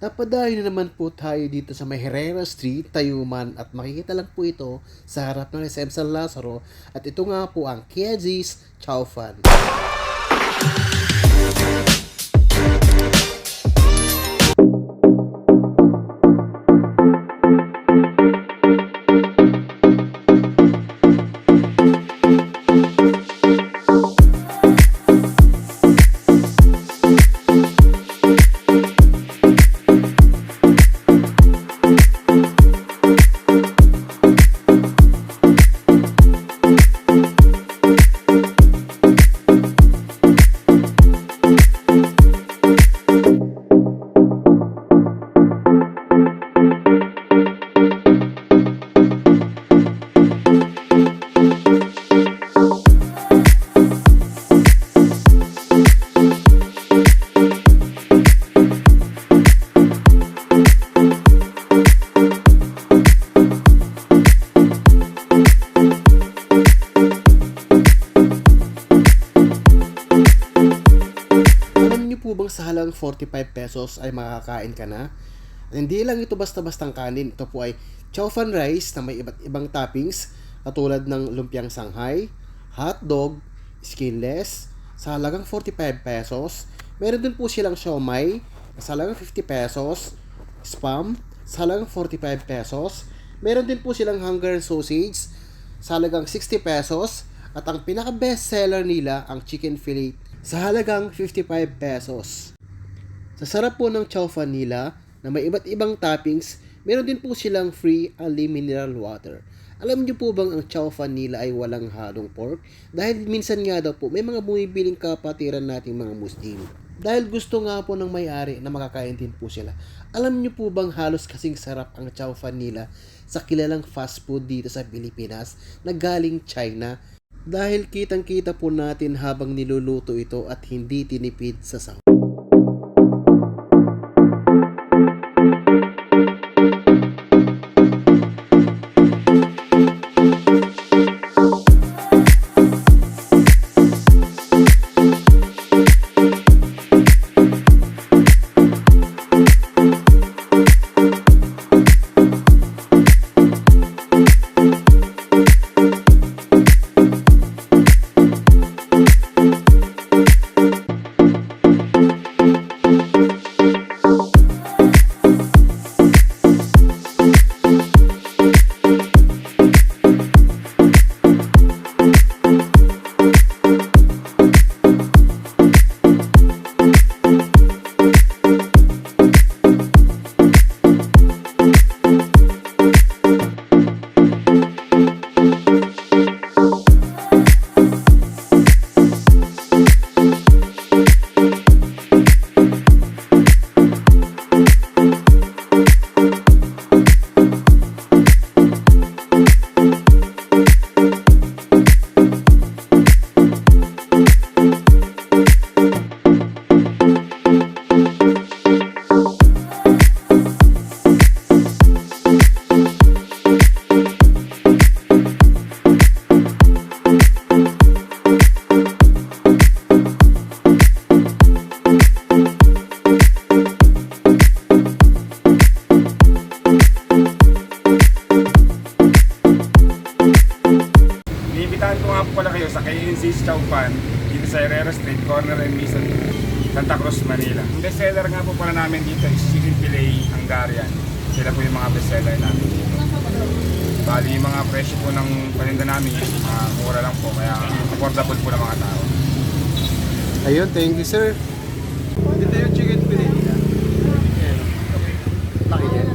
Napadayo na naman po tayo dito sa may Herrera Street, Tayuman at makikita lang po ito sa harap ng SM San Lazaro at ito nga po ang Kiazi's Chow Fan. Po bang sa halagang 45 pesos ay makakain ka na? At hindi lang ito basta-bastang kanin. Ito po ay chow fan rice na may iba't ibang toppings katulad ng lumpiang Shanghai, hotdog, skinless sa halagang 45 pesos. Meron din po silang siomai sa halagang 50 pesos, spam sa halagang 45 pesos. Meron din po silang Hungarian sausage sa halagang 60 pesos at ang pinaka-best seller nila ang chicken fillet sa halagang 55 pesos. Sa sarap po ng chow fan nila na may iba't ibang toppings, meron din po silang free only mineral water. Alam niyo po bang ang chow fan nila ay walang halong pork? Dahil minsan nga daw po may mga bumibiling kapatiran nating mga Muslim. Dahil gusto nga po ng may-ari na makakain din po sila. Alam niyo po bang halos kasing sarap ang chow fan nila sa kilalang fast food dito sa Pilipinas na galing China? Dahil kitang-kita po natin habang niluluto ito at hindi tinipid sa sahog. Sa Kiazi's Chow Fan dito sa Herrera Street, corner and Mission, Santa Cruz, Manila. Ang bestseller nga po pala namin dito is chicken fillet Hungarian. Sila po yung mga bestseller namin dito. Bali yung mga presyo po ng paninda namin is mura lang po, kaya affordable po ng mga tao. Ayun, thank you sir. Dito yung chicken fillet nila. Laki din.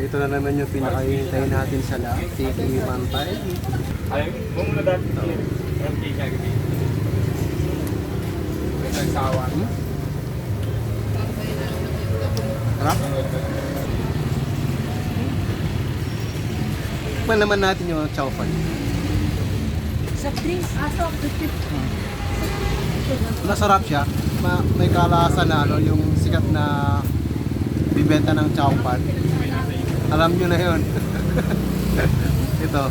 Ito na naman yung pinakahintayin natin sa lab. Tiki Mantay. Ay, kung muna dati ito. Ang kika gabi. May nagsawa. Harap? Tikman naman natin yung chow fan. Soft drinks? Soft drinks. Masarap siya. May kalasa na yung sikat na bibenta ng chow fan. Alam nyo na yun. Ito.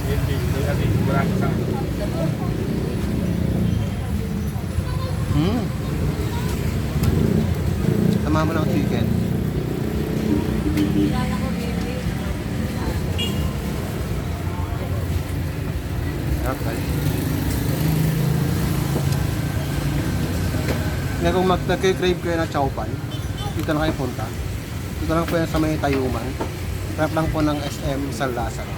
Tama mo ng chicken. Kilala ko, baby. Okay. Kaya kung nagkikrave kayo ng chow pan, dito lang kayo punta. Dito lang po yan sa may Tayuman. Trap lang po ng SM San Lazaro.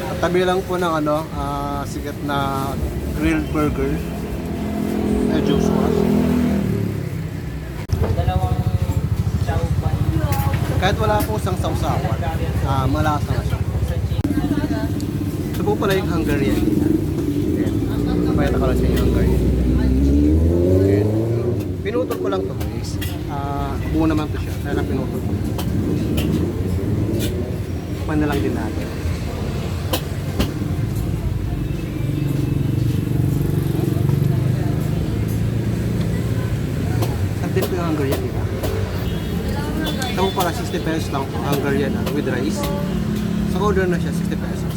At tabi lang po ng sikat na grilled burger. Medyo sauce. Dalawang chow pan. Kahit wala po isang sausawan, malasa na siya. Ito po pala yung Hungarian. Napayata ko lang siya yung Hungarian. Ayan. Pinutol ko lang to guys. Buo naman to siya. Kaya lang pinutol ko. Pan na lang din natin. Din po yung Hungarian, di ba? Ito po pala 60 pesos lang po, Hungarian with rice. Sa order na siya, 60 pesos.